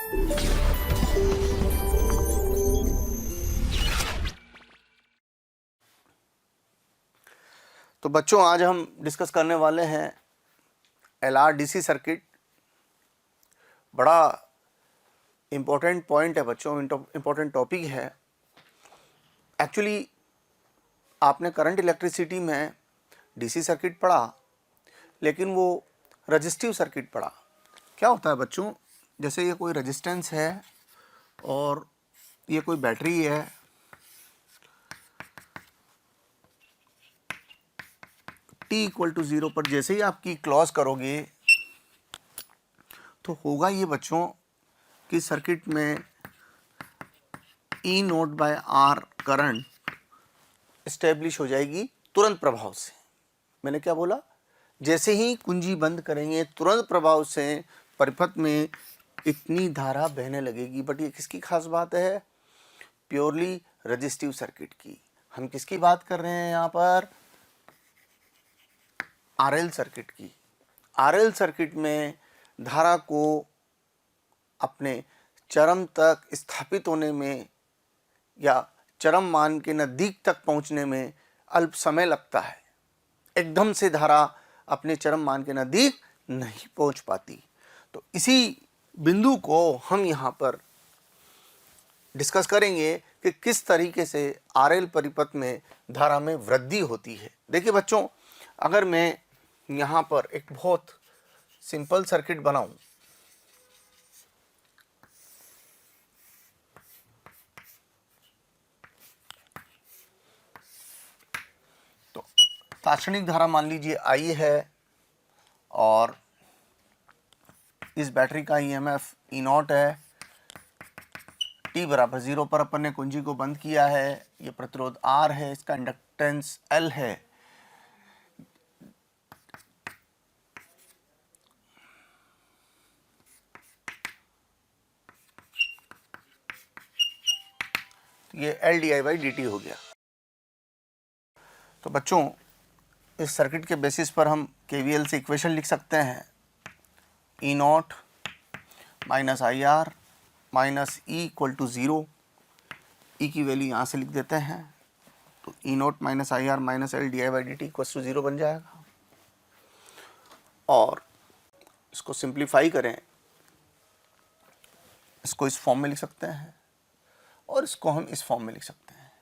तो बच्चों, आज हम डिस्कस करने वाले हैं LRDC सर्किट। बड़ा इम्पोर्टेंट पॉइंट है बच्चों, इम्पोर्टेंट टॉपिक है। एक्चुअली आपने करंट इलेक्ट्रिसिटी में DC सर्किट पढ़ा, लेकिन वो रजिस्टिव सर्किट पढ़ा। क्या होता है बच्चों, जैसे ये कोई रेजिस्टेंस है और ये कोई बैटरी है, t इक्वल टू 0 पर जैसे ही आप की क्लोज करोगे तो होगा ये बच्चों कि सर्किट में E naught by R current establish हो जाएगी तुरंत प्रभाव से। मैंने क्या बोला? जैसे ही कुंजी बंद करेंगे तुरंत प्रभाव से परिपथ में इतनी धारा बहने लगेगी। बट ये किसकी खास बात है? प्योरली रजिस्टिव सर्किट की। हम किसकी बात कर रहे हैं यहाँ पर? RL सर्किट की। RL सर्किट में धारा को अपने चरम तक स्थापित होने में या चरम मान के नज़दीक तक पहुंचने में अल्प समय लगता है। एकदम से धारा अपने चरम मान के नज़दीक नहीं पहुंच पाती। तो इसी बिंदु को हम यहाँ पर डिस्कस करेंगे कि किस तरीके से RL परिपथ में धारा में वृद्धि होती है। देखिए बच्चों, अगर मैं यहाँ पर एक बहुत सिंपल सर्किट बनाऊं, तो तात्क्षणिक धारा मान लीजिए I है और इस बैटरी का EMF E0 है। t बराबर 0 पर अपन ने कुंजी को बंद किया है। ये प्रतिरोध R है, इसका इंडक्टेंस L है। ये L di/dt हो गया। तो बच्चों, इस सर्किट के बेसिस पर हम KVL से इक्वेशन लिख सकते हैं। E0 minus IR minus E equal to 0। E की वैल्यू यहाँ से लिख देते हैं, तो E0 minus IR minus L di/dt equal to 0 बन जाएगा। और इसको सिंप्लीफाई करें, इसको इस फॉर्म में लिख सकते हैं और इसको हम इस फॉर्म में लिख सकते हैं।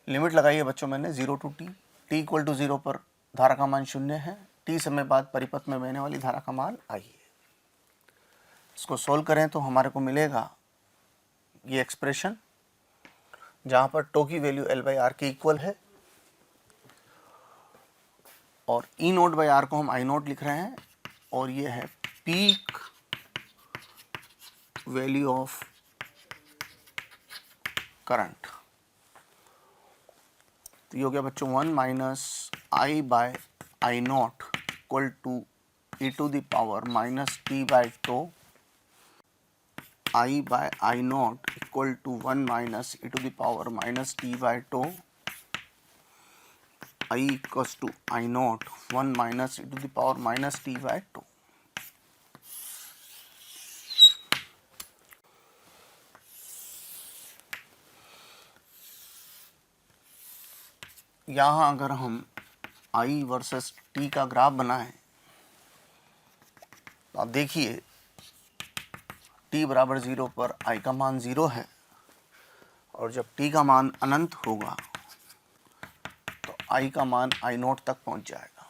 लिमिट लगाई है बच्चों मैंने 0 टू t इक्वल टू 0 पर धारा का मान 0 है। t समय बाद परिपथ में बहने वाली धारा का मान I है। इसको सोल्व करें तो हमारे को मिलेगा ये एक्सप्रेशन, जहाँ पर टो की वैल्यू L/R के इक्वल है और E0/R को हम I0 लिख रहे हैं और ये है पीक वैल्यू ऑफ करंट। तो ये हो गया बच्चों 1 minus I/I0 equal to e to the power minus t by tau. I/I0 equal to 1 minus e to the power minus t by tau. I equals to I0 1 minus e to the power minus t by tau. यहाँ अगर हम I versus t का graph बनाएं तो आप देखिए t बराबर 0 पर I का मान 0 है और जब t का मान अनंत होगा तो I का मान I0 तक पहुंच जाएगा।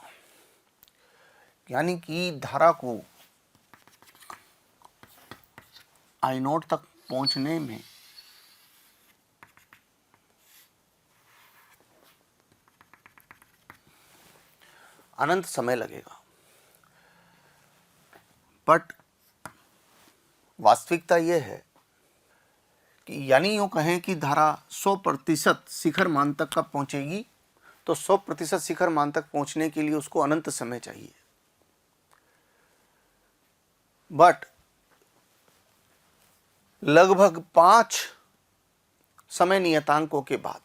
यानी कि धारा को I0 तक पहुंचने में अनंत समय लगेगा। बट वास्तविकता यह है कि यानी यूँ कहें कि धारा 100% शिखर मान तक कब पहुंचेगी, तो 100% शिखर मान तक पहुंचने के लिए उसको अनंत समय चाहिए। बट लगभग 5 समय नियतांकों के बाद,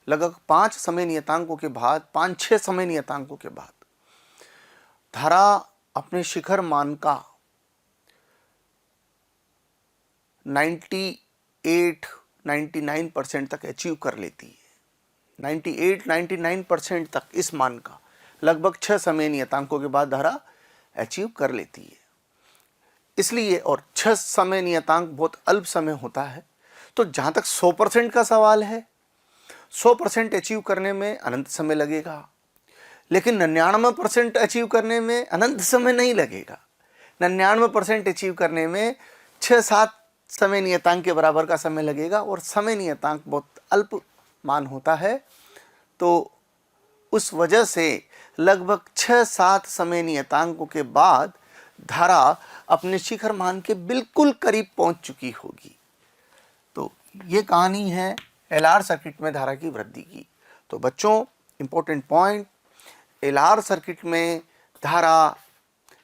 लगभग 5 समय नियतांकों के बाद, 5-6 समय नियतांकों के बाद धारा अपने शिखर मान का 98 99% तक अचीव कर लेती है। 98 99% तक इस मान का लगभग 6 समय नियतांकों के बाद धारा अचीव कर लेती है। इसलिए और 6 समय नियतांक बहुत अल्प समय होता है। तो जहाँ तक 100% का सवाल है, 100% अचीव करने में अनंत समय लगेगा, लेकिन 99% अचीव करने में अनंत समय नहीं लगेगा। 99% अचीव करने में 6-7 समय नियतांक के बराबर का समय लगेगा और समय नियतांक बहुत अल्प मान होता है। तो उस वजह से लगभग 6-7 समय नियतांकों के बाद धारा अपने शिखर मान के बिल्कुल करीब पहुंच चुकी होगी। तो ये कहानी है एलआर सर्किट में धारा की वृद्धि की। तो बच्चों, इंपॉर्टेंट पॉइंट, एलआर सर्किट में धारा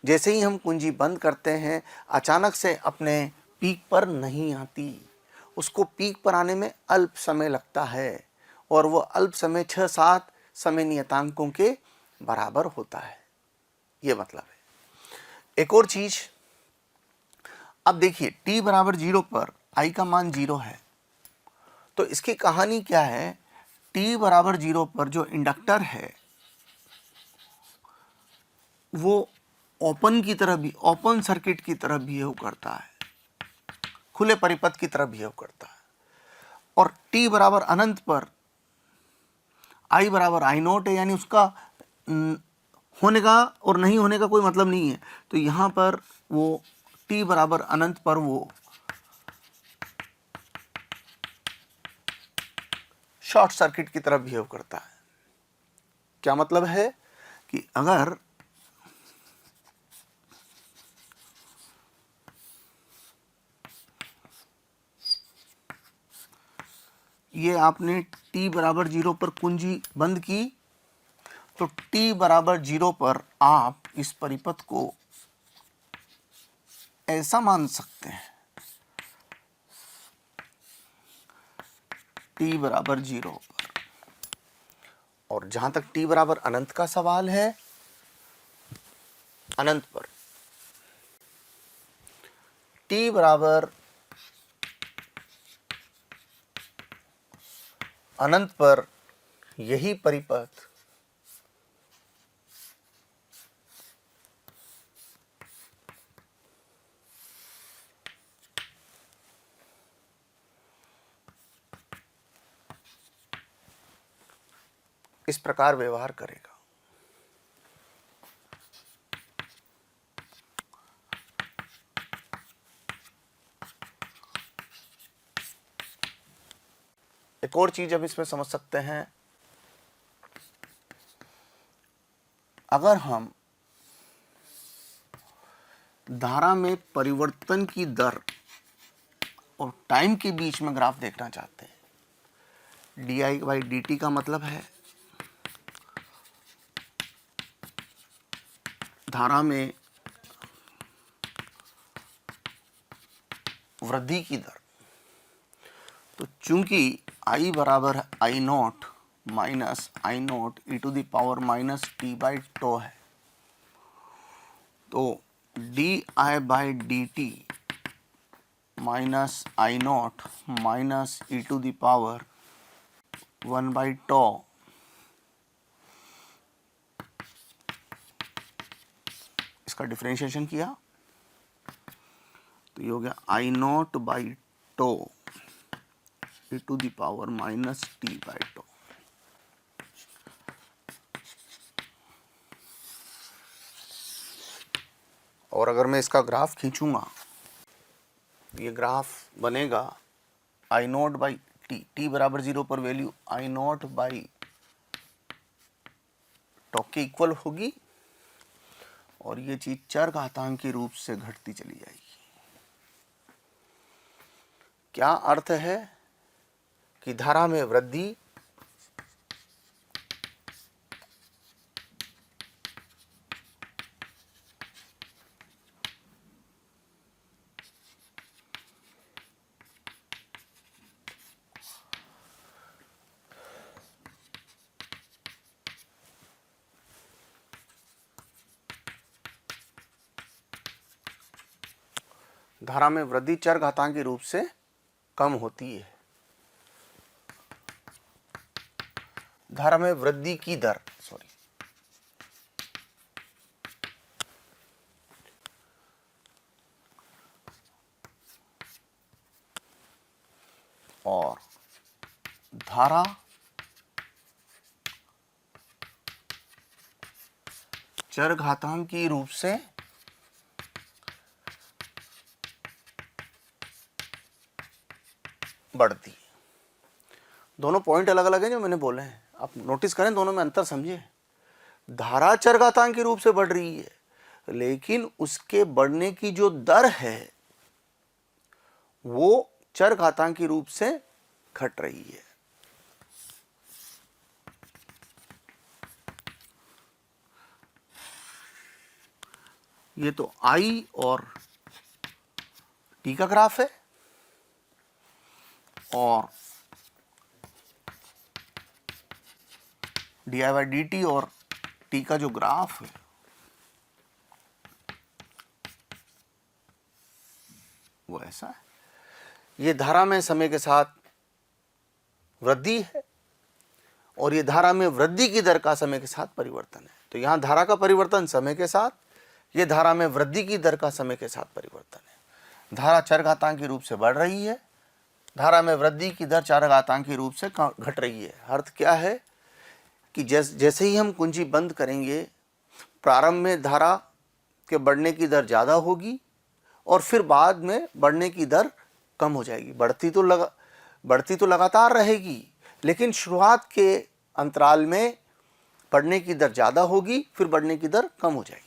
जैसे ही हम कुंजी बंद करते हैं अचानक से अपने पीक पर नहीं आती। उसको पीक पर आने में अल्प समय लगता है और वो अल्प समय 6-7 समय नियतांकों के बराबर होता है। ये मतलब है। एक और चीज, अब देखिए t बराबर 0 पर i का मान 0 है। तो इसकी कहानी क्या है, t बराबर 0 पर जो इंडक्टर है वो ओपन की तरह भी, ओपन सर्किट की तरह बिहेव करता है, खुले परिपथ की तरह बिहेव करता है। और t बराबर अनंत पर i बराबर आई नोट है, यानी उसका होने का और नहीं होने का कोई मतलब नहीं है। तो यहां पर वो t बराबर अनंत पर वो शॉर्ट सर्किट की तरह बिहेव करता है। क्या मतलब है कि अगर ये आपने t बराबर 0 पर कुंजी बंद की, तो t बराबर 0 पर आप इस परिपथ को ऐसा मान सकते हैं, t बराबर 0 पर। और जहां तक t बराबर अनंत का सवाल है, अनंत पर t बराबर अनंत पर यही परिपथ इस प्रकार व्यवहार करेगा। एक और चीज अब इसमें समझ सकते हैं, अगर हम धारा में परिवर्तन की दर और टाइम के बीच में ग्राफ देखना चाहते हैं, di/dt का मतलब है धारा में वृद्धि की दर। तो चूंकि i बराबर I naught minus I naught E to the power minus T by tau है, तो di/dt minus I naught minus E to the power 1/टो इसका डिफरेंशिएशन किया तो ये हो गया I naught by tau E to the power minus T by tau. और अगर मैं इसका ग्राफ खींचूंगा, ये ग्राफ बनेगा आई नोट बाई टी बराबर 0 पर value I naught by tau के इक्वल होगी और ये चीज चर घातांक के रूप से घटती चली जाएगी। क्या अर्थ है कि धारा में वृद्धि धारा में वृद्धि चरघातांकी रूप से कम होती है। धारा में वृद्धि की दर और धारा चरघातांकी रूप से बढ़ती है। दोनों पॉइंट अलग अलग हैं जो मैंने बोले हैं, आप नोटिस करें, दोनों में अंतर समझिए। धारा चरघातांकी रूप से बढ़ रही है, लेकिन उसके बढ़ने की जो दर है वो चरघातांकी रूप से घट रही है। ये तो I और T का ग्राफ है और di/dt और T का जो ग्राफ है वो ऐसा है। ये धारा में समय के साथ वृद्धि है और ये धारा में वृद्धि की दर का समय के साथ परिवर्तन है। तो यहां धारा का परिवर्तन समय के साथ, ये धारा में वृद्धि की दर का समय के साथ परिवर्तन है। धारा चरघातांकी रूप से बढ़ रही है, धारा में वृद्धि की दर चरघातांकी रूप से घट रही है। अर्थ क्या है कि जैसे ही हम कुंजी बंद करेंगे, प्रारंभ में धारा के बढ़ने की दर ज़्यादा होगी और फिर बाद में बढ़ने की दर कम हो जाएगी। बढ़ती तो लगातार रहेगी, लेकिन शुरुआत के अंतराल में बढ़ने की दर ज़्यादा होगी, फिर बढ़ने की दर कम हो जाएगी।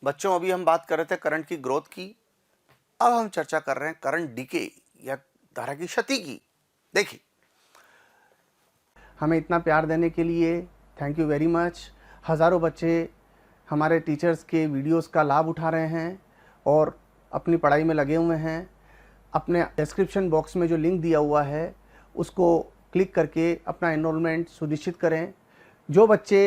बच्चों, अभी हम बात कर रहे थे करंट की ग्रोथ की, अब हम चर्चा कर रहे हैं करंट डीके या धारा की क्षति की। देखिए, हमें इतना प्यार देने के लिए थैंक यू वेरी मच। हज़ारों बच्चे हमारे टीचर्स के वीडियोस का लाभ उठा रहे हैं और अपनी पढ़ाई में लगे हुए हैं। अपने डिस्क्रिप्शन बॉक्स में जो लिंक दिया हुआ है उसको क्लिक करके अपना एनरोलमेंट सुनिश्चित करें। जो बच्चे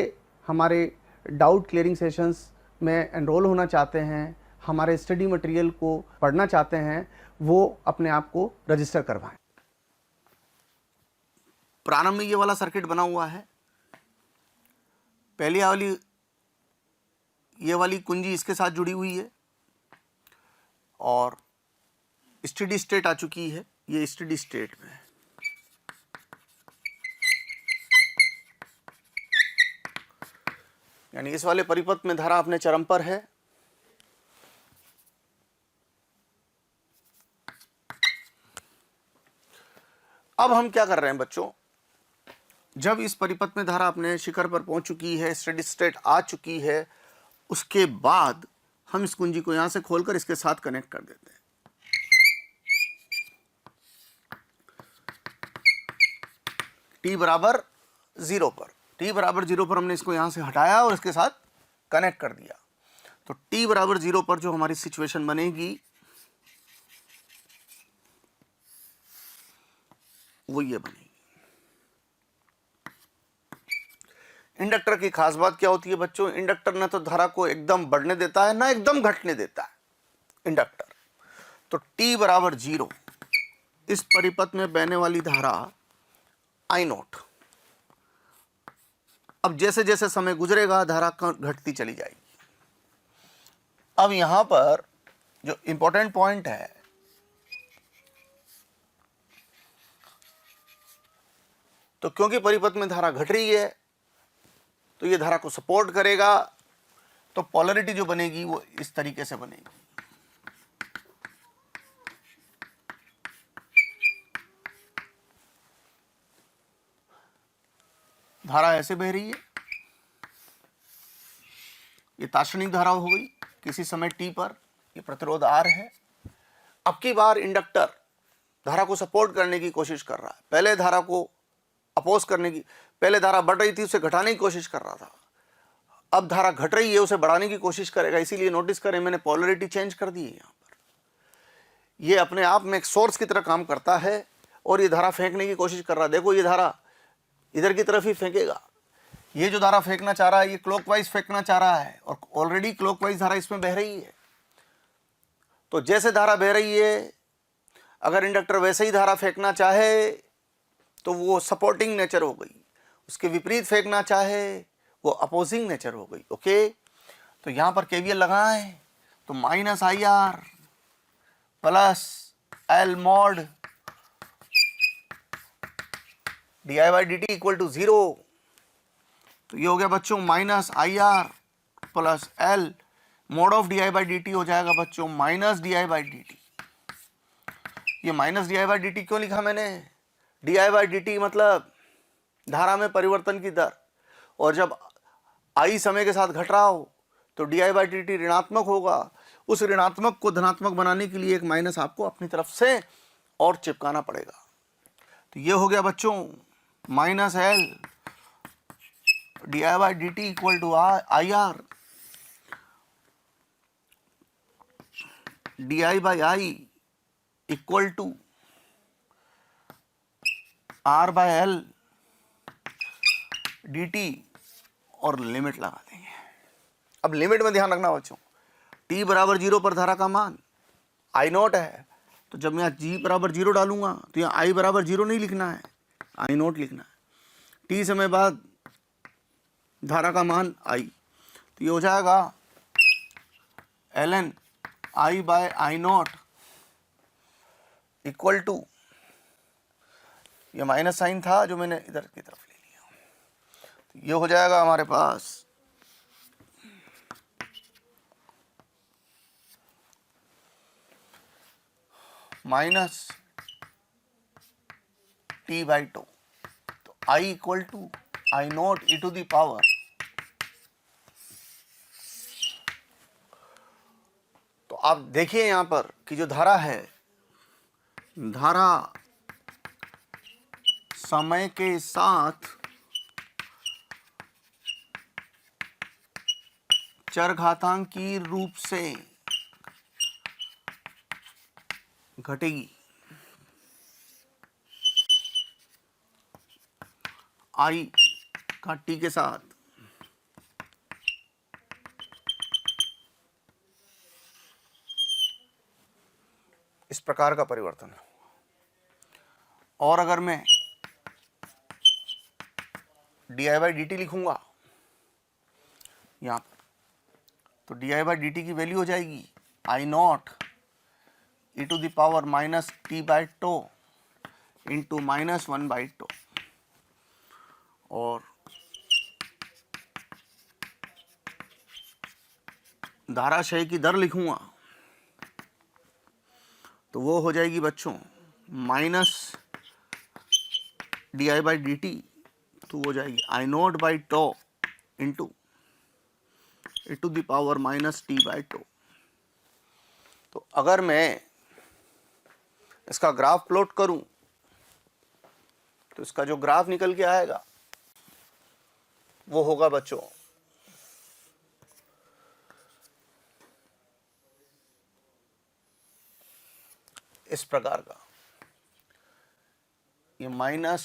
हमारे डाउट क्लियरिंग सेशंस में एनरोल होना चाहते हैं, हमारे स्टडी मटेरियल को पढ़ना चाहते हैं, वो अपने आप को रजिस्टर करवाएं। प्रारंभ में ये वाला सर्किट बना हुआ है, पहली ये वाली कुंजी इसके साथ जुड़ी हुई है और स्टेडी स्टेट आ चुकी है। ये स्टेडी स्टेट में है। यानी इस वाले परिपथ में धारा अपने चरम पर है। अब हम क्या कर रहे हैं बच्चों, जब इस परिपथ में धारा अपने शिखर पर पहुंच चुकी है, स्टेडी स्टेट आ चुकी है, उसके बाद हम इस कुंजी को यहां से खोलकर इसके साथ कनेक्ट कर देते हैं। t बराबर 0 पर हमने इसको यहां से हटाया और इसके साथ कनेक्ट कर दिया। तो t बराबर 0 पर जो हमारी सिचुएशन बनेगी वो ये बनेगी। इंडक्टर की खास बात क्या होती है बच्चों, इंडक्टर ना तो धारा को एकदम बढ़ने देता है ना एकदम घटने देता है इंडक्टर। तो t बराबर 0, इस परिपथ में बहने वाली धारा I0, अब जैसे जैसे समय गुजरेगा धारा घटती चली जाएगी। अब यहां पर जो इंपॉर्टेंट पॉइंट है, तो क्योंकि परिपथ में धारा घट रही है तो ये धारा को सपोर्ट करेगा, तो पोलैरिटी जो बनेगी वो इस तरीके से बनेगी। धारा ऐसे बह रही है, ये तात्क्षणिक धारा हो गई किसी समय t पर, ये प्रतिरोध R है। अब की बार इंडक्टर धारा को सपोर्ट करने की कोशिश कर रहा है, पहले धारा को अपोज करने की, पहले धारा बढ़ रही थी उसे घटाने की कोशिश कर रहा था, अब धारा घट रही है उसे बढ़ाने की कोशिश करेगा। इसीलिए नोटिस करें मैंने पोलैरिटी चेंज कर दी है। यहां पर ये अपने आप में एक सोर्स की तरह काम करता है और ये धारा फेंकने की कोशिश कर रहा है। देखो ये धारा इधर की तरफ ही फेंकेगा, ये जो धारा फेंकना चाह रहा है ये क्लॉकवाइज फेंकना चाह रहा है और ऑलरेडी क्लॉकवाइज धारा इसमें बह रही है। तो जैसे धारा बह रही है, अगर इंडक्टर वैसे ही धारा फेंकना चाहे तो वो सपोर्टिंग नेचर हो गई, उसके विपरीत फेंकना चाहे वो अपोजिंग नेचर हो गई। ओके, तो यहां पर केवीएल लगाएं तो minus I R plus L mod D I by D T equal to 0। तो ये हो गया बच्चों minus I R plus L mod of D I by D T हो जाएगा बच्चों minus D I by D T. ये minus D I by D T क्यों लिखा मैंने? D I by D T मतलब धारा में परिवर्तन की दर, और जब आई समय के साथ घट रहा हो तो D I by D T ऋणात्मक होगा। उस ऋणात्मक को धनात्मक बनाने के लिए एक माइनस आपको अपनी तरफ से और चिपकाना पड़ेगा। तो ये हो गया बच्चों minus L D I by D T equal to I R D I by I equal to R by L D T और लिमिट लगा देंगे। अब लिमिट में ध्यान रखना बच्चों, t बराबर 0 पर धारा का मान आई नॉट है, तो जब मैं g बराबर 0 डालूंगा तो यहाँ i बराबर 0 नहीं लिखना है, आई नॉट लिखना है। t समय बाद धारा का मान i, तो ये हो जाएगा ln i by I naught equal to, ये माइनस साइन था जो मैंने इधर की तरफ ले लिया, तो ये हो जाएगा हमारे पास माइनस टी बाई टू। तो I equal to I naught E to the power, तो आप देखिए यहां पर कि जो धारा है, धारा समय के साथ चरघातांकी रूप से घटेगी। आई का टी के साथ इस प्रकार का परिवर्तन है। और अगर मैं D I by D T लिखूंगा यहां पर, तो D I by D T की वैल्यू हो जाएगी I naught E to the power minus T by tau into minus 1 by tau, और धाराशय की दर लिखूंगा तो वो हो जाएगी बच्चों minus D I by D T, तो हो जाएगी I naught by tau into E to the power minus T by tau. तो अगर मैं इसका ग्राफ प्लॉट करूं तो इसका जो ग्राफ निकल के आएगा वो होगा बच्चों इस प्रकार का, ये minus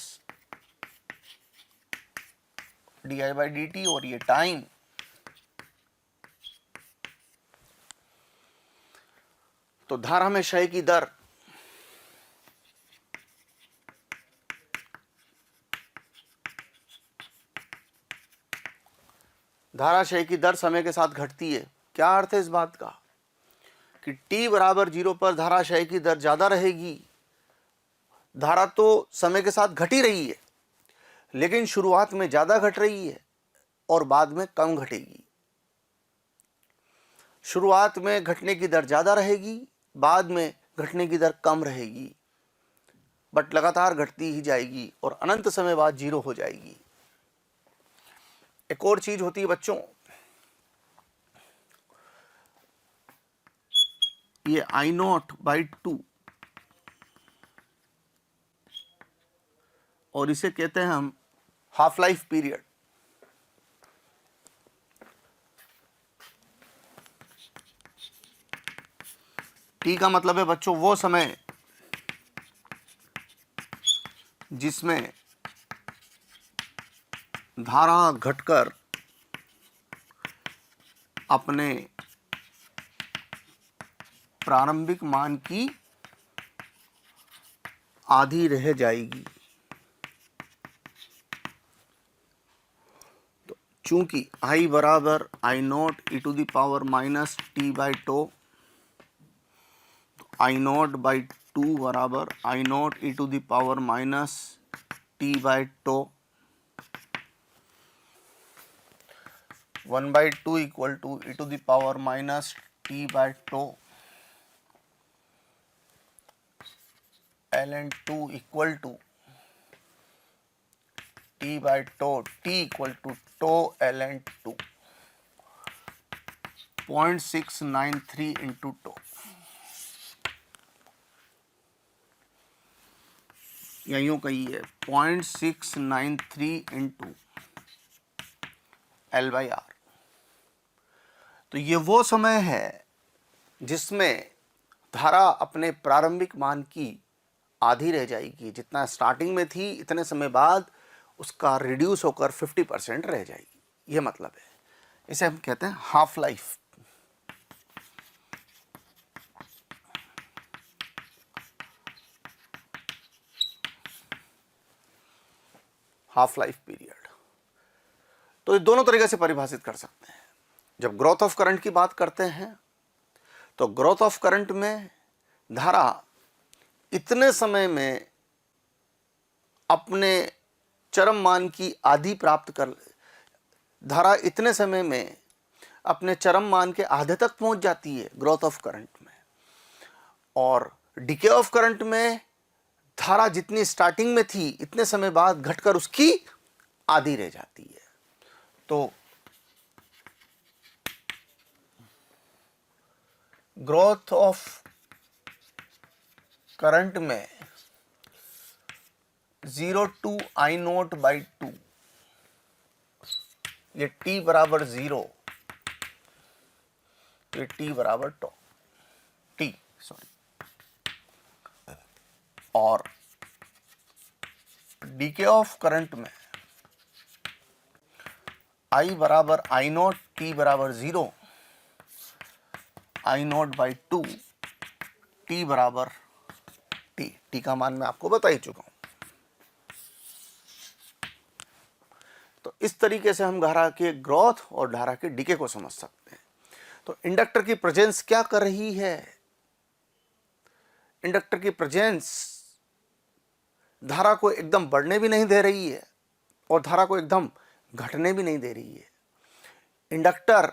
D I by D T और ये टाइम, तो धारा में क्षय की दर धाराशय की दर समय के साथ घटती है। क्या अर्थ है इस बात का कि t बराबर 0 पर धाराशय की दर ज्यादा रहेगी। धारा तो समय के साथ घटी रही है लेकिन शुरुआत में ज्यादा घट रही है और बाद में कम घटेगी। शुरुआत में घटने की दर ज्यादा रहेगी, बाद में घटने की दर कम रहेगी, बट लगातार घटती ही जाएगी और अनंत समय बाद 0 हो जाएगी। एक और चीज होती है बच्चों, ये आई नॉट बाई टू और इसे कहते हैं हम हाफ लाइफ पीरियड। टी का मतलब है बच्चों वो समय जिसमें धारा घटकर अपने प्रारंभिक मान की आधी रह जाएगी। तो चूंकि I बराबर I naught E to the power minus T by tau, I naught by two बराबर I naught E to the power minus T by tau, 1/2 equal to E to the power minus T by tau, ln2 equal to T by tau, T equal to tau ln2, 0.693 into tau. या यूं कहिए 0.693 into L/R। तो ये वो समय है जिसमें धारा अपने प्रारंभिक मान की आधी रह जाएगी। जितना स्टार्टिंग में थी इतने समय बाद उसका रिड्यूस होकर 50% रह जाएगी। ये मतलब है, इसे हम कहते हैं half life. Half life period. तो ये दोनों तरीके से परिभाषित कर सकते हैं। जब ग्रोथ ऑफ करंट की बात करते हैं तो ग्रोथ ऑफ करंट में धारा इतने समय में अपने चरम मान की आधी प्राप्त कर, धारा इतने समय में अपने चरम मान के आधे तक पहुंच जाती है ग्रोथ ऑफ करंट में। और डिके ऑफ करंट में धारा जितनी स्टार्टिंग में थी इतने समय बाद घटकर उसकी आधी रह जाती है। तो ग्रोथ ऑफ करंट में 0 टू I नोट बाई 2, ये t बराबर 0, ये t बराबर टो t सॉरी, और डीके ऑफ करंट में I बराबर I नोट, t बराबर 0, I नोट बाई 2, t बराबर t का मान मैं आपको बता ही चुका हूं। तो इस तरीके से हम धारा के ग्रोथ और धारा के डीके को समझ सकते हैं। तो इंडक्टर की प्रेजेंस क्या कर रही है? इंडक्टर की प्रेजेंस धारा को एकदम बढ़ने भी नहीं दे रही है और धारा को एकदम घटने भी नहीं दे रही है। इंडक्टर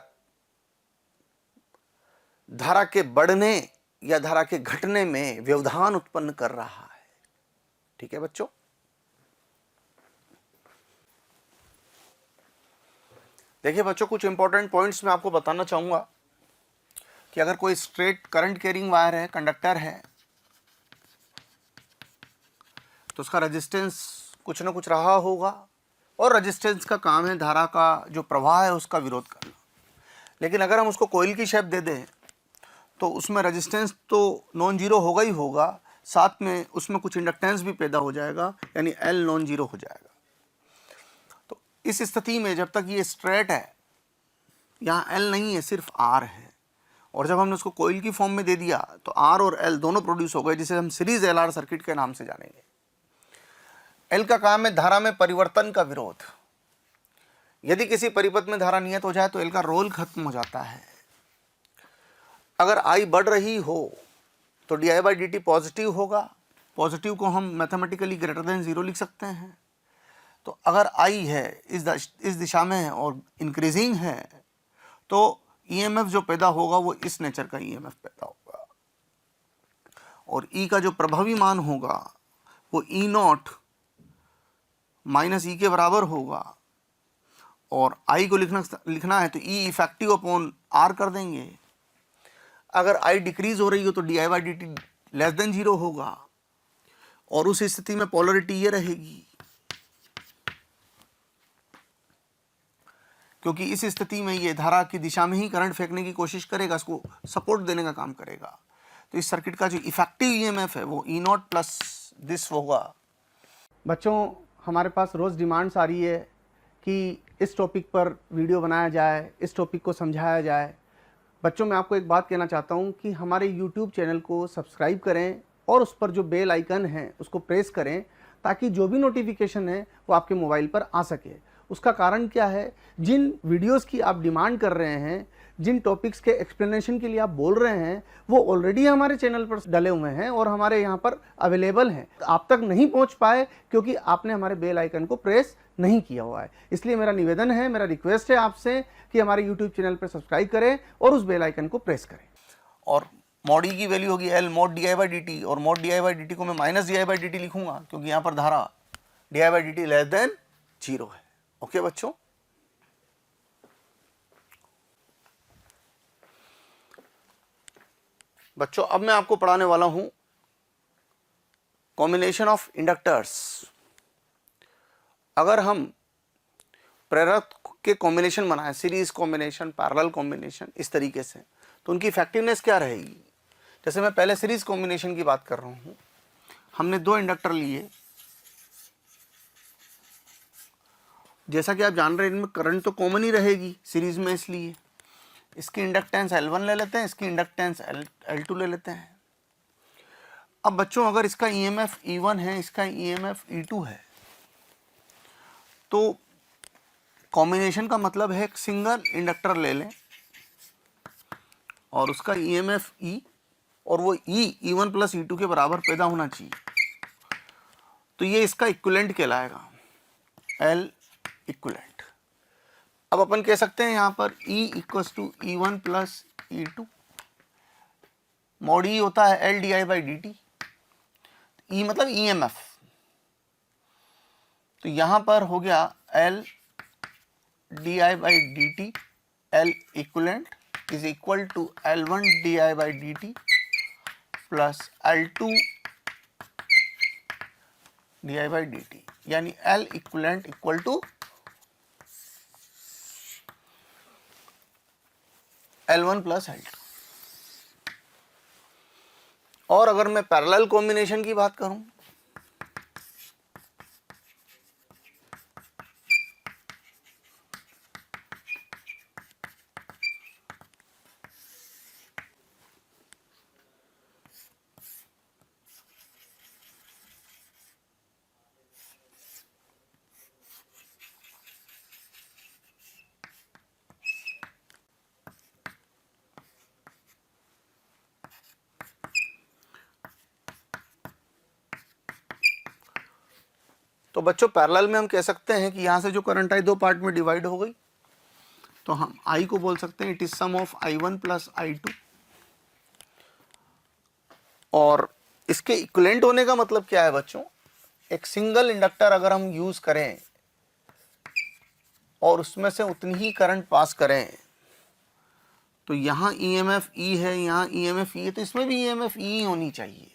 धारा के बढ़ने या धारा के घटने में व्यवधान उत्पन्न कर रहा है। ठीक है बच्चों, देखिए बच्चों, कुछ इंपॉर्टेंट पॉइंट्स मैं आपको बताना चाहूंगा कि अगर कोई स्ट्रेट करंट कैरिंग वायर है, कंडक्टर है, तो उसका रेजिस्टेंस कुछ ना कुछ रहा होगा और रेजिस्टेंस का काम है धारा का जो प्रवाह है उसका विरोध करना। लेकिन अगर हम उसको कोयल की शेप दे दें तो उसमें रेजिस्टेंस तो नॉन जीरो होगा ही होगा, साथ में उसमें कुछ इंडक्टेंस भी पैदा हो जाएगा, यानी L नॉन जीरो हो जाएगा। तो इस स्थिति में जब तक ये स्ट्रेट है, यहाँ L नहीं है, सिर्फ R है, और जब हमने उसको कोयल की फॉर्म में दे दिया तो R और L दोनों प्रोड्यूस हो गए, जिसे हम सीरीज LR सर्किट के नाम से जानेंगे। L का काम है धारा में परिवर्तन का विरोध। यदि किसी परिपथ में धारा नियत हो जाए तो L का रोल खत्म हो जाता है। अगर I बढ़ रही हो तो di बाई dt पॉजिटिव होगा। पॉजिटिव को हम मैथमेटिकली ग्रेटर देन 0 लिख सकते हैं। तो अगर I है इस दिशा में है और इंक्रीजिंग है तो EMF जो पैदा होगा वो इस नेचर का EMF पैदा होगा, और E का जो प्रभावी मान होगा वो E नॉट माइनस E के बराबर होगा, और I को लिखना है तो E इफेक्टिव अपॉन R कर देंगे। अगर I डिक्रीज हो रही हो तो di by dt less than 0 होगा, और उस स्थिति में पोलरिटी ये रहेगी, क्योंकि इस स्थिति में ये धारा की दिशा में ही करंट फेंकने की कोशिश करेगा, इसको सपोर्ट देने का काम करेगा। तो इस सर्किट का जो इफेक्टिव ईएमएफ है वो E नॉट प्लस दिस होगा। बच्चों, हमारे पास रोज़ डिमांड्स आ रही है कि इस टॉपिक पर वीडियो बनाया जाए, इस टॉपिक को समझाया जाए। बच्चों, मैं आपको एक बात कहना चाहता हूं कि हमारे YouTube चैनल को सब्सक्राइब करें और उस पर जो बेल आइकन है उसको प्रेस करें, ताकि जो भी नोटिफिकेशन है वो आपके मोबाइल पर आ सके। उसका कारण क्या है, जिन वीडियोस की आप डिमांड कर रहे हैं, जिन टॉपिक्स के एक्सप्लेनेशन के लिए आप बोल रहे हैं, वो ऑलरेडी हमारे चैनल पर डले हुए हैं और हमारे यहाँ पर अवेलेबल हैं। आप तक नहीं पहुँच पाए क्योंकि आपने हमारे बेल आइकन को प्रेस नहीं किया हुआ है। इसलिए मेरा निवेदन है, मेरा रिक्वेस्ट है आपसे कि हमारे यूट्यूब चैनल पर सब्सक्राइब करें और उस बेल आइकन को प्रेस करें। और मॉड ई की वैल्यू होगी L mod D I by D T, और mod D I by D T को मैं minus D I by D T लिखूंगा क्योंकि यहाँ पर धारा D I by D T less than 0 है। ओके बच्चों, अब मैं आपको पढ़ाने वाला हूं कॉम्बिनेशन ऑफ इंडक्टर्स। अगर हम प्रेरक के कॉम्बिनेशन बनाएं, सीरीज कॉम्बिनेशन, पैरेलल कॉम्बिनेशन, इस तरीके से, तो उनकी इफेक्टिवनेस क्या रहेगी। जैसे मैं पहले सीरीज कॉम्बिनेशन की बात कर रहा हूं, हमने 2 इंडक्टर लिए। जैसा कि आप जान रहे हैं इनमें करंट तो कॉमन ही रहेगी सीरीज में, इसलिए इसकी इंडक्टेंस L1 ले लेते हैं, इसकी इंडक्टेंस L2 ले लेते हैं। अब बच्चों, अगर इसका EMF E1 है, इसका EMF E2 है, तो कॉम्बिनेशन का मतलब है एक सिंगल इंडक्टर ले लें और उसका EMF E, और वो E1 प्लस E2 के बराबर पैदा होना चाहिए, तो ये इसका इक्विवेलेंट कहलाएगा, L इक्विवेलेंट। अब अपन कह सकते हैं यहाँ पर E equals to E1 plus E2। Mod E होता है L D I by D T, E मतलब EMF, तो यहाँ पर हो गया L D I by D T, L equivalent is equal to L1 D I by D T plus L2 D I by D T, यानी L equivalent equal to L1 plus L2। और अगर मैं parallel combination की बात करूं, तो बच्चों parallel में हम कह सकते हैं कि यहां से जो करंट आई 2 पार्ट में डिवाइड हो गई, तो हम I को बोल सकते हैं it is sum of I1 plus I2। और इसके इक्विवेलेंट होने का मतलब क्या है बच्चों, एक सिंगल इंडक्टर अगर हम यूज करें और उसमें से उतनी ही करंट पास करें, तो यहां EMF E है, यहां EMF E है, तो इसमें भी EMF E होनी चाहिए।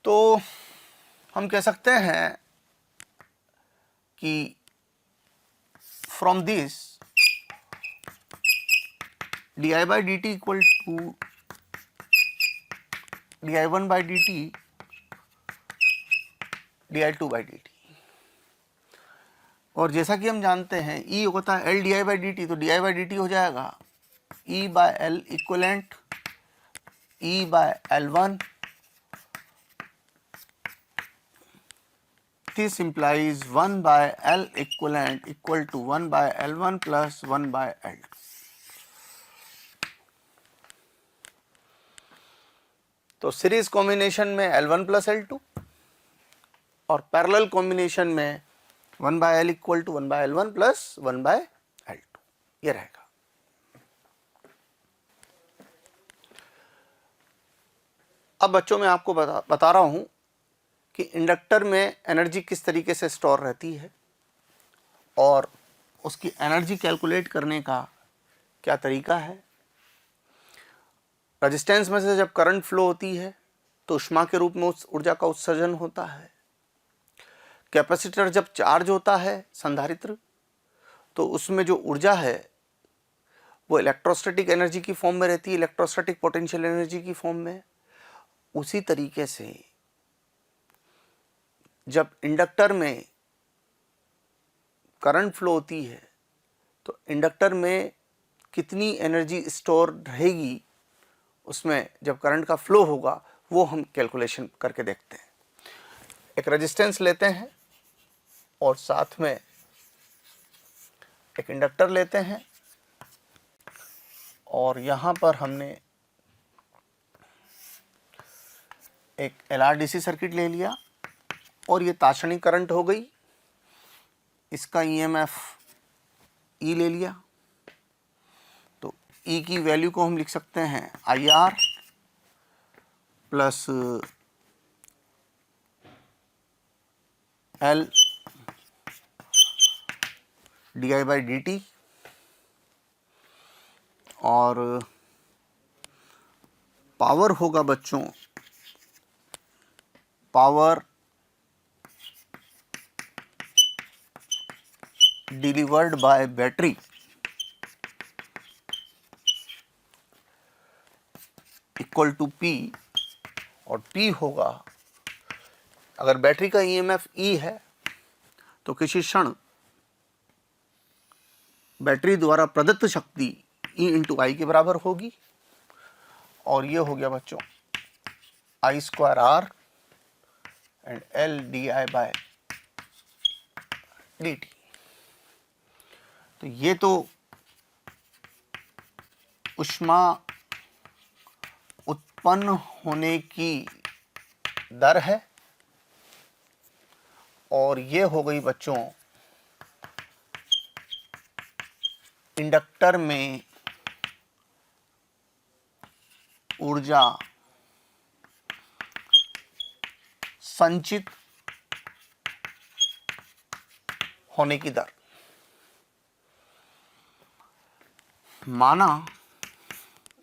तो हम कह सकते हैं कि from this D I by D T equal to D I one by D T D I two by D T. और जैसा कि हम जानते हैं E होता है L D I by D T, तो D I by D T हो जाएगा E by L equivalent E by L1। This implies 1 by L equivalent equal to 1 by L1 plus 1 by L2। तो series combination में L1 plus L2 और parallel combination में 1 by L equal to 1 by L1 plus 1 by L2, ये रहेगा। अब बच्चों मैं आपको बता रहा हूं कि इंडक्टर में एनर्जी किस तरीके से स्टोर रहती है और उसकी एनर्जी कैलकुलेट करने का क्या तरीका है। रेजिस्टेंस में से जब करंट फ्लो होती है तो ऊष्मा के रूप में उस ऊर्जा का उत्सर्जन होता है। कैपेसिटर जब चार्ज होता है संधारित्र, तो उसमें जो ऊर्जा है वो इलेक्ट्रोस्टैटिक एनर्जी की फॉर्म में रहती है, इलेक्ट्रोस्टैटिक पोटेंशियल एनर्जी की फॉर्म में। उसी तरीके से जब इंडक्टर में करंट फ्लो होती है तो इंडक्टर में कितनी एनर्जी स्टोर रहेगी, उसमें जब करंट का फ्लो होगा वो हम कैलकुलेशन करके देखते हैं। एक रेजिस्टेंस लेते हैं और साथ में एक इंडक्टर लेते हैं और यहाँ पर हमने एक LRDC सर्किट ले लिया और ये ताशनी करंट हो गई। इसका EMF E ले लिया तो E की वैल्यू को हम लिख सकते हैं IR प्लस L di/dt और पावर होगा बच्चों, power delivered by battery equal to P, और P होगा, अगर बैटरी का EMF E है तो किसी क्षण बैटरी द्वारा प्रदत्त शक्ति E इंटू I के बराबर होगी, और ये हो गया बच्चों I²R एंड L di/dt। तो ये तो ऊष्मा उत्पन्न होने की दर है, और ये हो गई बच्चों इंडक्टर में ऊर्जा संचित होने की दर। माना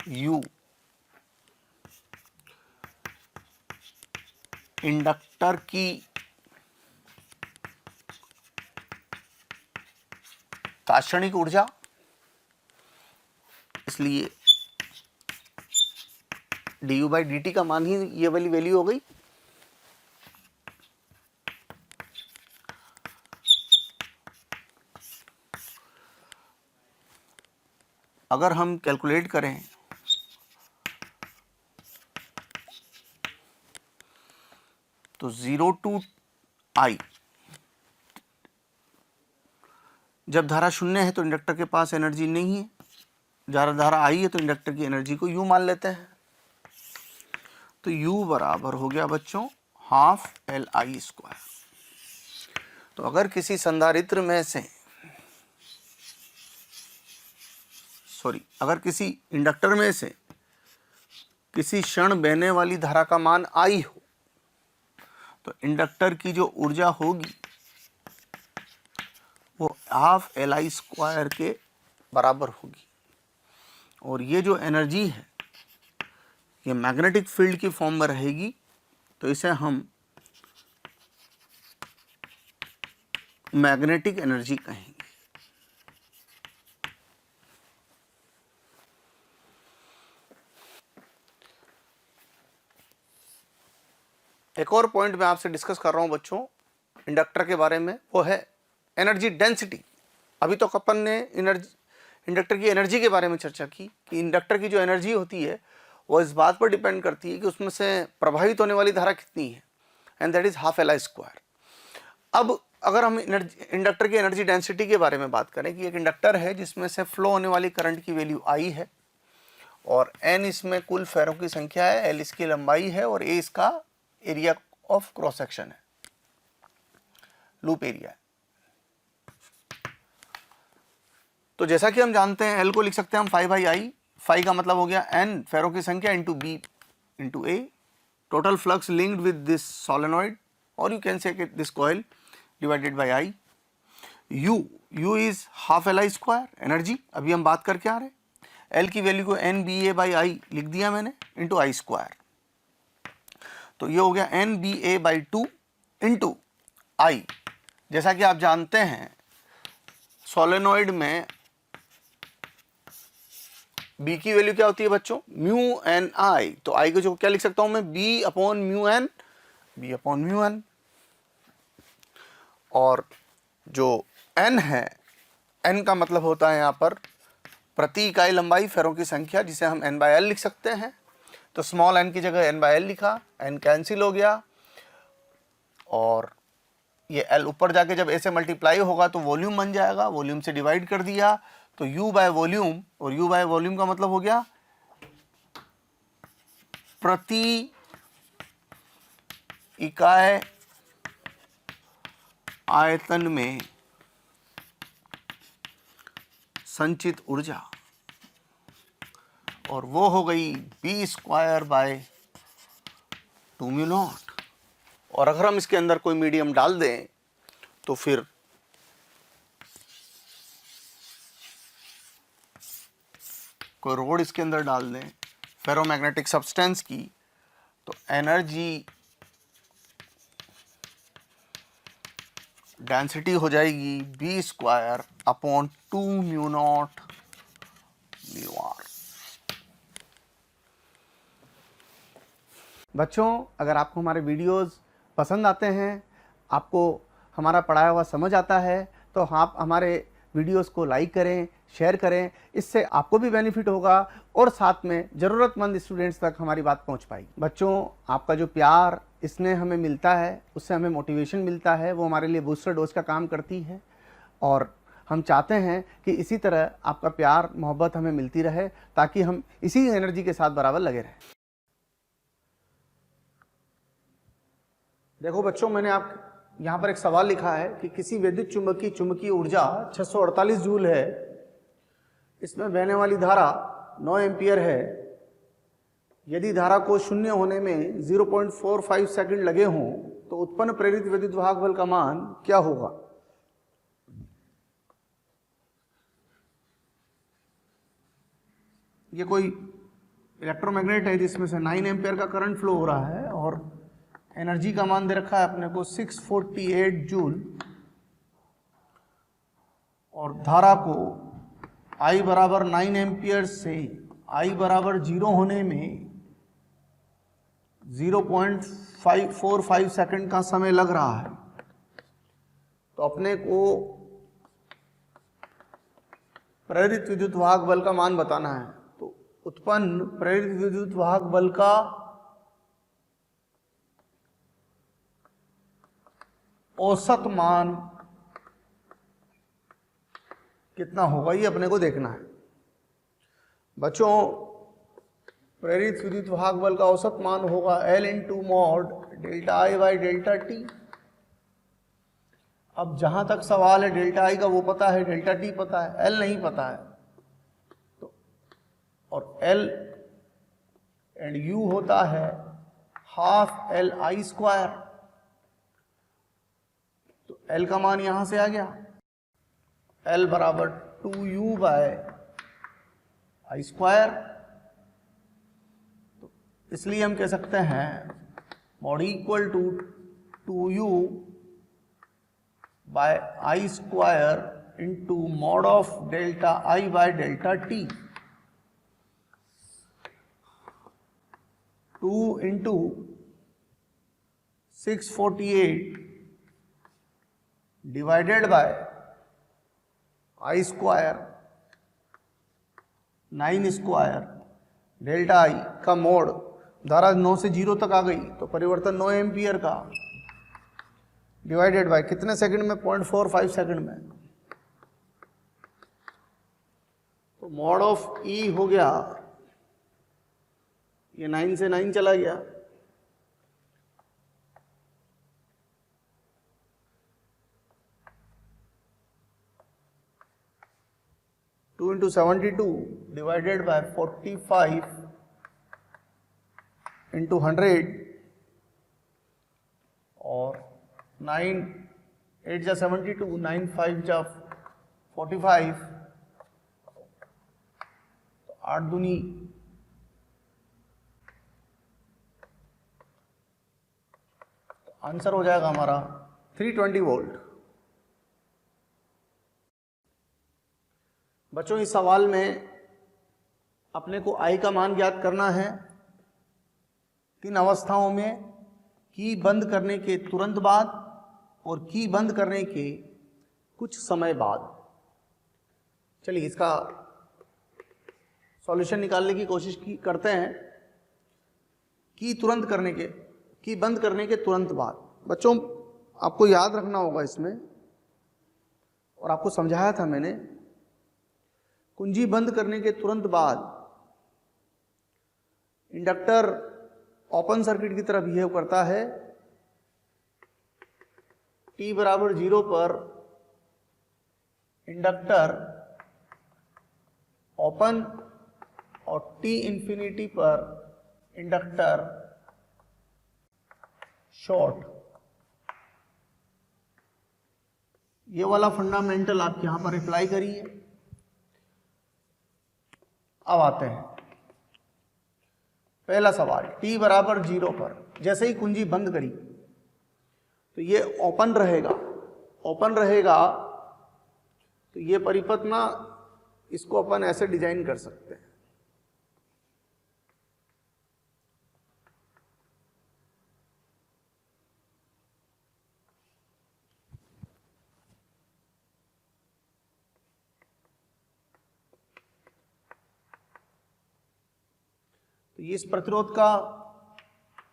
U इंडक्टर की तात्क्षणिक ऊर्जा, इसलिए du/dt का मान ही ये वाली वैल्यू हो गई। अगर हम कैलकुलेट करें तो 0 टू I, जब धारा शून्य है तो इंडक्टर के पास एनर्जी नहीं है, धारा आई है तो इंडक्टर की एनर्जी को U मान लेते हैं। तो U बराबर हो गया बच्चों हाफ LI²। तो अगर किसी संधारित्र में से अगर किसी इंडक्टर में से किसी क्षण बहने वाली धारा का मान I हो तो इंडक्टर की जो ऊर्जा होगी वो हाफ LI² के बराबर होगी, और ये जो एनर्जी है ये मैग्नेटिक फील्ड की फॉर्म में रहेगी, तो इसे हम मैग्नेटिक एनर्जी कहेंगे। एक और पॉइंट मैं आपसे डिस्कस कर रहा हूं बच्चों इंडक्टर के बारे में, वो है एनर्जी डेंसिटी। अभी तो अपन ने इंडक्टर की एनर्जी के बारे में चर्चा की कि इंडक्टर की जो एनर्जी होती है वो इस बात पर डिपेंड करती है कि उसमें से प्रभावित होने वाली धारा कितनी है, and that is half LI²। अब अगर हम इंडक्टर की एनर्जी डेंसिटी के बारे में बात करें कि एक इंडक्टर है जिसमें से फ्लो होने वाली करंट की वैल्यू I है, और N इसमें कुल फेरों की संख्या है, L इसकी लंबाई है, और A इसका एरिया ऑफ क्रॉस सेक्शन है, लूप एरिया है। तो जैसा कि हम जानते हैं L को लिख सकते हैं हम phi/I। phi का मतलब हो गया N फेरों की संख्या into B into A, total flux linked with this solenoid, और you can say this coil divided by I। U is half LI² energy, अभी हम बात करके आ रहे हैं। L की वैल्यू को NBA/I लिख दिया मैंने इंटू I², तो ये हो गया NBA/2 इंटू I। जैसा कि आप जानते हैं सोलेनॉइड में B की वैल्यू क्या होती है बच्चों, μNI, तो I को जो क्या लिख सकता हूं मैं B/μN, और जो n है, n का मतलब होता है यहाँ पर प्रति इकाई लंबाई फेरों की संख्या, जिसे हम n/l लिख सकते हैं। तो स्मॉल n की जगह n/l लिखा, n कैंसिल हो गया और ये l ऊपर जाके जब ऐसे मल्टीप्लाई होगा तो वॉल्यूम बन जाएगा, वॉल्यूम से डिवाइड कर दिया तो u बाय वॉल्यूम, और u बाय वॉल्यूम का मतलब हो गया प्रति इकाई आयतन में संचित ऊर्जा, और वो हो गई b²/2μ0। और अगर हम इसके अंदर कोई मीडियम डाल दें तो फिर कोई रोड इसके अंदर डाल दें फेरोमैग्नेटिक सब्सटेंस की, तो एनर्जी डेंसिटी हो जाएगी b²/2μ0 μr। बच्चों, अगर आपको हमारे वीडियोस पसंद आते हैं, आपको हमारा पढ़ाया हुआ समझ आता है, तो आप हमारे वीडियोस को लाइक करें, शेयर करें। इससे आपको भी बेनिफिट होगा और साथ में ज़रूरतमंद स्टूडेंट्स तक हमारी बात पहुंच पाएगी। बच्चों, आपका जो प्यार स्नेह हमें मिलता है, उससे हमें मोटिवेशन मिलता है, वो हमारे लिए बूस्टर डोज का काम करती है। और हम चाहते हैं कि इसी तरह आपका प्यार मोहब्बत हमें मिलती रहे, ताकि हम इसी एनर्जी के साथ बराबर लगे रहें। देखो बच्चों, मैंने आप यहाँ पर एक सवाल लिखा है कि किसी विद्युत चुंबक की चुंबकीय ऊर्जा 648 जूल है, इसमें बहने वाली धारा 9 एम्पियर है। यदि धारा को शून्य होने में 0.45 सेकंड लगे हों तो उत्पन्न प्रेरित विद्युत वाहक बल का मान क्या होगा? ये कोई इलेक्ट्रोमैग्नेट है जिसमें से 9 एम्पियर का करंट फ्लो हो रहा है और एनर्जी का मान दे रखा है अपने को 648 जूल, और धारा को I बराबर 9 एम्पियर से I बराबर 0 होने में 0.45 सेकंड का समय लग रहा है। तो अपने को प्रेरित विद्युत वाहक बल का मान बताना है। तो उत्पन्न प्रेरित विद्युत वाहक बल का औसत मान कितना होगा, ये अपने को देखना है। बच्चों, प्रेरित विद्युत वाहक बल का औसत मान होगा L × mod delta I by delta T। अब जहां तक सवाल है डेल्टा I का वो पता है, डेल्टा T पता है, L नहीं पता है। तो और L एंड U होता है ½LI²। तो L का मान यहां से आ गया, L बराबर 2U/I²। तो इसलिए हम कह सकते हैं mod equal to 2U/I² into mod of delta I by delta T। 2 into 648 divided by I², 9² delta I का मोड, धारा 9 से 0 तक आ गई तो परिवर्तन 9 एम्पियर का, डिवाइडेड बाय कितने सेकंड में? 0.45 सेकंड में। तो मोड ऑफ E हो गया, ये 9 से 9 चला गया, 2 into 72 divided by 45 into 100 और 9 8 जा 72, 9 5 जा 45, तो 8 दूनी 8, आंसर हो जाएगा हमारा 320 वोल्ट। बच्चों, इस सवाल में अपने को I का मान ज्ञात करना है 3 अवस्थाओं में, की बंद करने के तुरंत बाद और की बंद करने के कुछ समय बाद। चलिए इसका सॉल्यूशन निकालने की कोशिश करते हैं। की बंद करने के तुरंत बाद। बच्चों आपको याद रखना होगा इसमें, और आपको समझाया था मैंने, कुंजी बंद करने के तुरंत बाद इंडक्टर ओपन सर्किट की तरह बिहेव करता है। t बराबर 0 पर इंडक्टर ओपन और t इंफिनिटी पर इंडक्टर शॉर्ट। ये वाला फंडामेंटल आप यहां पर अप्लाई करिए। अब आते हैं पहला सवाल। t बराबर 0 पर जैसे ही कुंजी बंद करी तो ये ओपन रहेगा। तो ये परिपथ ना, इसको अपन ऐसे डिजाइन कर सकते हैं। तो ये इस प्रतिरोध का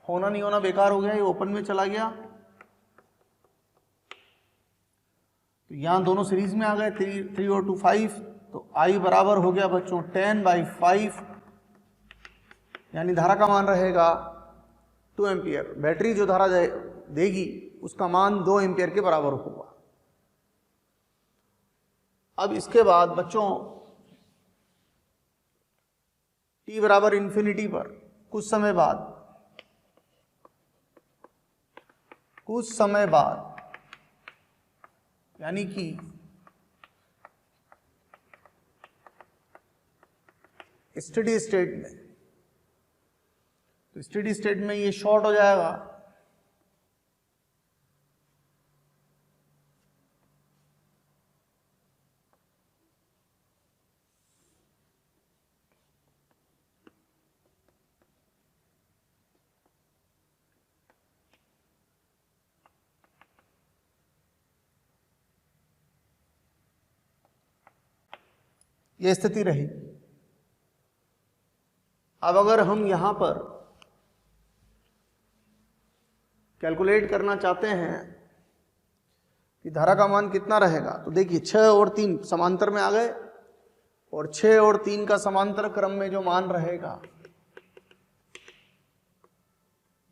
होना नहीं होना बेकार हो गया, ये ओपन में चला गया। तो यहां दोनों सीरीज में आ गए, 3 और 2 5। तो I बराबर हो गया बच्चों 10/5, यानी धारा का मान रहेगा 2 एम्पियर। बैटरी जो धारा देगी उसका मान 2 एम्पियर के बराबर होगा। अब इसके बाद बच्चों t बराबर इंफिनिटी पर कुछ समय बाद यानी कि स्टेडी स्टेट में, तो स्टेडी स्टेट में ये शॉर्ट हो जाएगा। ये स्थिति रही। अब अगर हम यहां पर कैलकुलेट करना चाहते हैं कि धारा का मान कितना रहेगा, तो देखिए 6 और 3 समांतर में आ गए, और 6 और 3 का समांतर क्रम में जो मान रहेगा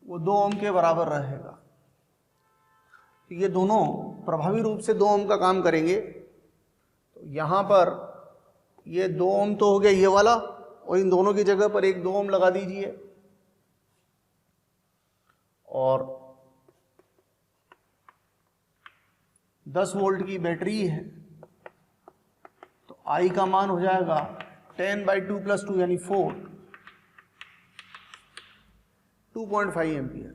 वो 2 ओम के बराबर रहेगा। तो ये दोनों प्रभावी रूप से 2 ओम का काम करेंगे। तो यहां पर ये 2 ओम तो हो गया ये वाला, और इन दोनों की जगह पर एक 2 ओम लगा दीजिए। और 10 वोल्ट की बैटरी है, तो I का मान हो जाएगा 10/2 + 2 यानी 4, 2.5 एम्पियर।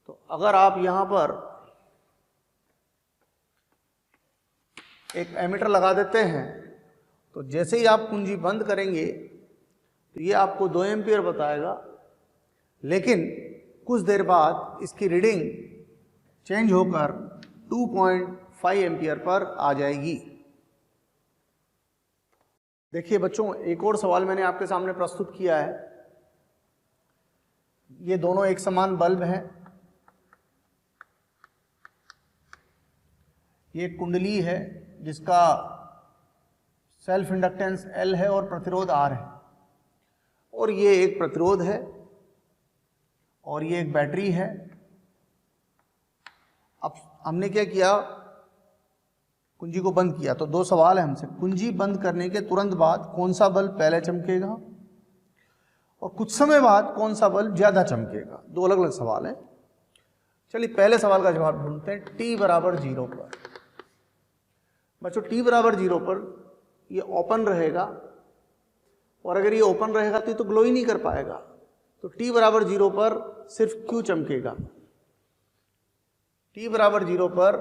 तो अगर आप यहां पर एक एमीटर लगा देते हैं, तो जैसे ही आप कुंजी बंद करेंगे तो ये आपको 2 एम्पियर बताएगा, लेकिन कुछ देर बाद इसकी रीडिंग चेंज होकर 2.5 एम्पियर पर आ जाएगी। देखिए बच्चों, एक और सवाल मैंने आपके सामने प्रस्तुत किया है। ये दोनों एक समान बल्ब हैं। ये कुंडली है जिसका सेल्फ इंडक्टेंस L है और प्रतिरोध R है, और ये एक प्रतिरोध है और ये एक बैटरी है। अब हमने क्या किया, कुंजी को बंद किया। तो 2 सवाल है हमसे। कुंजी बंद करने के तुरंत बाद कौन सा बल्ब पहले चमकेगा, और कुछ समय बाद कौन सा बल्ब ज्यादा चमकेगा। 2 अलग अलग सवाल हैं। चलिए पहले सवाल का जवाब ढूंढते हैं। t बराबर 0 पर बच्चों, t बराबर 0 पर ये ओपन रहेगा, और अगर ये ओपन रहेगा तो ये तो ग्लो ही नहीं कर पाएगा। तो t बराबर 0 पर सिर्फ Q चमकेगा। t बराबर 0 पर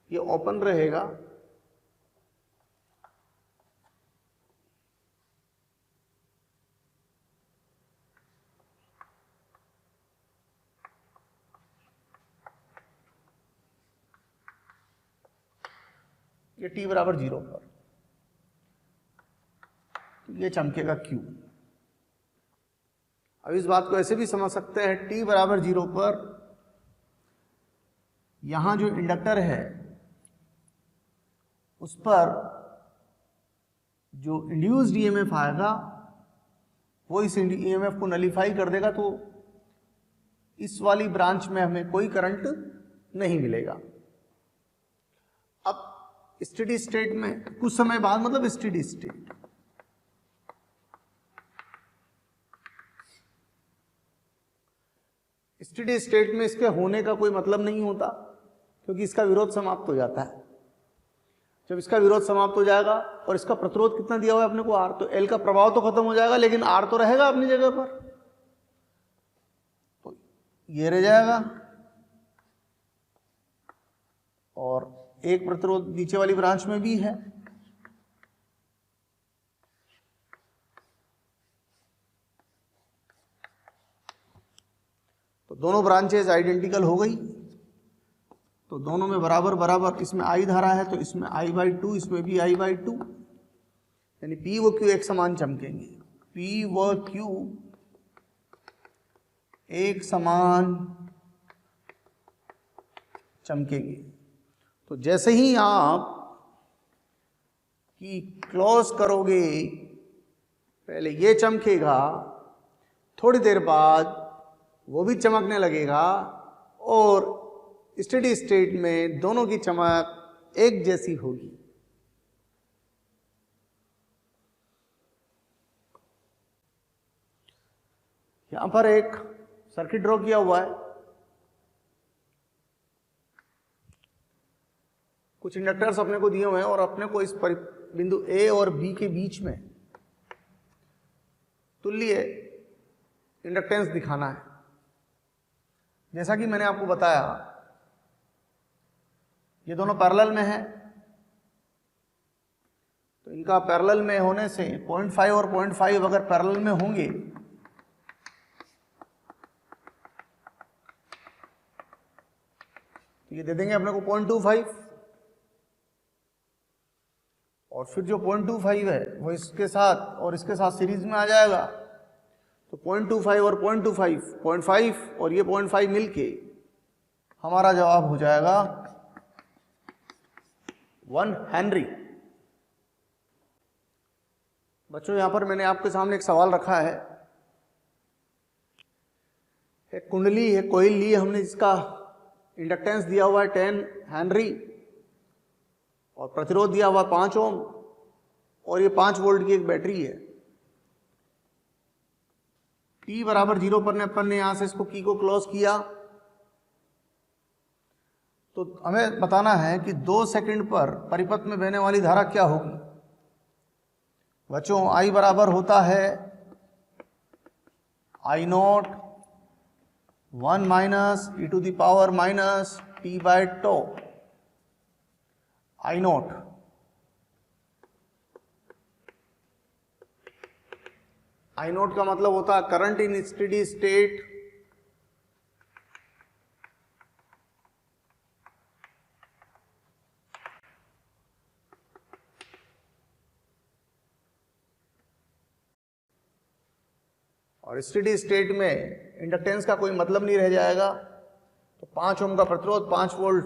ये ओपन रहेगा, ये t बराबर 0 पर, तो ये चमकेगा Q। अब इस बात को ऐसे भी समझ सकते हैं, t बराबर 0 पर यहां जो इंडक्टर है उस पर जो इंड्यूस्ड ईएमएफ आएगा वो इस ईएमएफ को नलीफाई कर देगा, तो इस वाली ब्रांच में हमें कोई करंट नहीं मिलेगा। अब स्टेडी स्टेट में कुछ समय बाद, मतलब स्टेडी स्टेट, स्टेडी स्टेट में इसके होने का कोई मतलब नहीं होता, क्योंकि इसका विरोध समाप्त हो जाता है। जब इसका विरोध समाप्त हो जाएगा और इसका प्रतिरोध कितना दिया हुआ है अपने को R, तो L का प्रभाव तो खत्म हो जाएगा, लेकिन R तो रहेगा अपनी जगह पर, तो ये रह जाएगा और एक प्रतिरोध नीचे वाली ब्रांच में भी है। तो दोनों ब्रांचेज आइडेंटिकल हो गई, तो दोनों में बराबर बराबर, इसमें I धारा है तो इसमें I/2, इसमें भी I/2, यानी P व Q एक समान चमकेंगे, P व Q एक समान चमकेंगे। तो जैसे ही आप की क्लोज करोगे, पहले ये चमकेगा, थोड़ी देर बाद वो भी चमकने लगेगा, और स्टेडी स्टेट में दोनों की चमक एक जैसी होगी। यहां पर एक सर्किट ड्रॉ किया हुआ है, कुछ इंडक्टर्स अपने को दिए हुए हैं और अपने को इस बिंदु A और B के बीच में तुल्य इंडक्टेंस दिखाना है। जैसा कि मैंने आपको बताया, ये दोनों पैरेलल में है, तो इनका पैरेलल में होने से 0.5 और 0.5 अगर पैरेलल में होंगे तो ये दे देंगे अपने को 0.25, और फिर जो 0.25 है वो इसके साथ और इसके साथ सीरीज में आ जाएगा, तो 0.25 और 0.25, 0.5 और ये 0.5 मिलके हमारा जवाब हो जाएगा 1 हेनरी। बच्चों, यहां पर मैंने आपके सामने एक सवाल रखा है, एक कुंडली है, कोइल ली हमने, जिसका इंडक्टेंस दिया हुआ है 10 हेनरी और प्रतिरोध दिया हुआ 5 ओम, और ये 5 वोल्ट की एक बैटरी है। t बराबर 0 पर अपन ने यहां से इसको की को क्लोज किया, तो हमें बताना है कि 2 सेकंड पर परिपथ में बहने वाली धारा क्या होगी। बच्चों, I बराबर होता है I0 1 minus e to the power minus t by tau. I0 का मतलब होता है करंट इन स्टेडी स्टेट और स्टेडी स्टेट में इंडक्टेंस का कोई मतलब नहीं रह जाएगा। तो 5 ओम का प्रतिरोध, 5 वोल्ट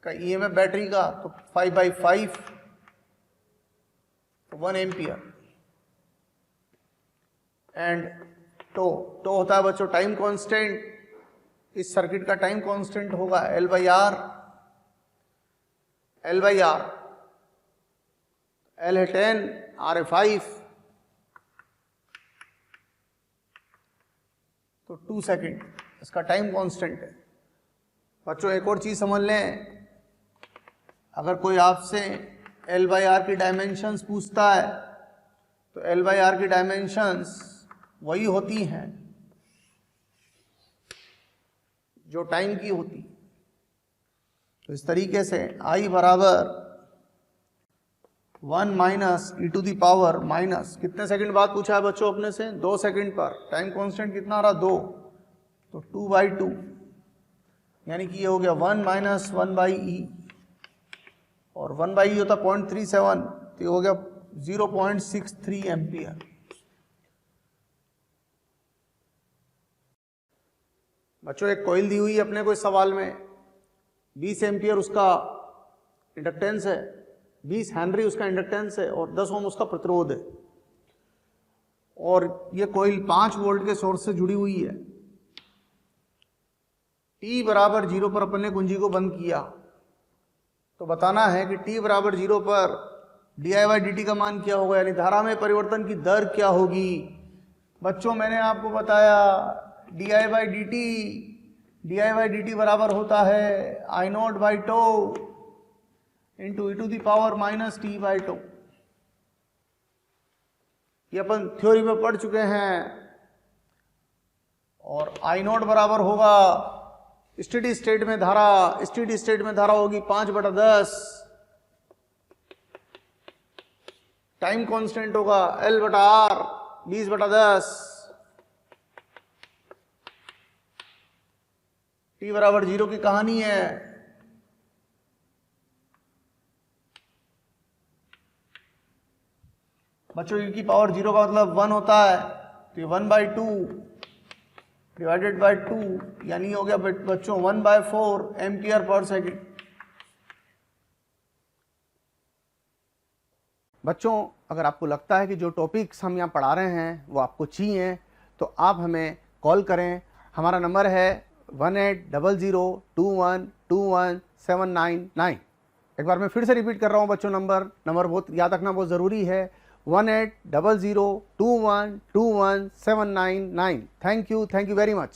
का ईएमएफ बैटरी का, तो 5/5 1 एम्पियर। एंड टो होता है बच्चों टाइम कांस्टेंट। इस सर्किट का टाइम कांस्टेंट होगा L/R। L है 10, R है 5, तो 2 सेकेंड इसका टाइम कांस्टेंट है। बच्चों, एक और चीज समझ लें, अगर कोई आपसे L/R की डायमेंशंस पूछता है तो L/R की डायमेंशंस वही होती हैं जो टाइम की होती। तो इस तरीके से I बराबर 1 minus e to the power minus, कितने सेकंड बाद पूछा है बच्चों अपने से, 2 सेकंड पर। टाइम कांस्टेंट कितना आ रहा, 2, तो 2/2, यानी कि ये हो गया 1 माइनस 1/e और 1/E होता 0.37, तो ये हो गया 0.63 एम्पियर। बच्चों एक कॉइल दी हुई है अपने को इस सवाल में, 20 एम्पियर उसका इंडक्टेंस है, 20 हेनरी उसका इंडक्टेंस है और 10 ओम उसका प्रतिरोध है, और ये कॉइल 5 वोल्ट के सोर्स से जुड़ी हुई है। t बराबर 0 पर अपन ने कुंजी को बंद किया, तो बताना है कि t बराबर 0 पर di/dt का मान क्या होगा, यानी धारा में परिवर्तन की दर क्या होगी। बच्चों मैंने आपको बताया di/dt बराबर होता है I0/τ into e to the power minus t/τ। ये अपन थ्योरी में पढ़ चुके हैं। और I0 बराबर होगा स्टेडी स्टेट में धारा होगी 5/10, टाइम कांस्टेंट होगा L/R 20/10, t बराबर 0 की कहानी है। बच्चों e की पावर 0 का मतलब 1 होता है, तो 1/2 डिवाइडेड बाय 2, यानी हो गया बच्चों 1/4 एम्पियर पर सेकेंड। बच्चों अगर आपको लगता है कि जो टॉपिक्स हम यहाँ पढ़ा रहे हैं वो आपको चाहिए, तो आप हमें कॉल करें। हमारा नंबर है 180021217999। एक बार मैं फिर से रिपीट कर रहा हूँ बच्चों, नंबर बहुत याद रखना बहुत ज़रूरी है, 180021217999। Thank you very much.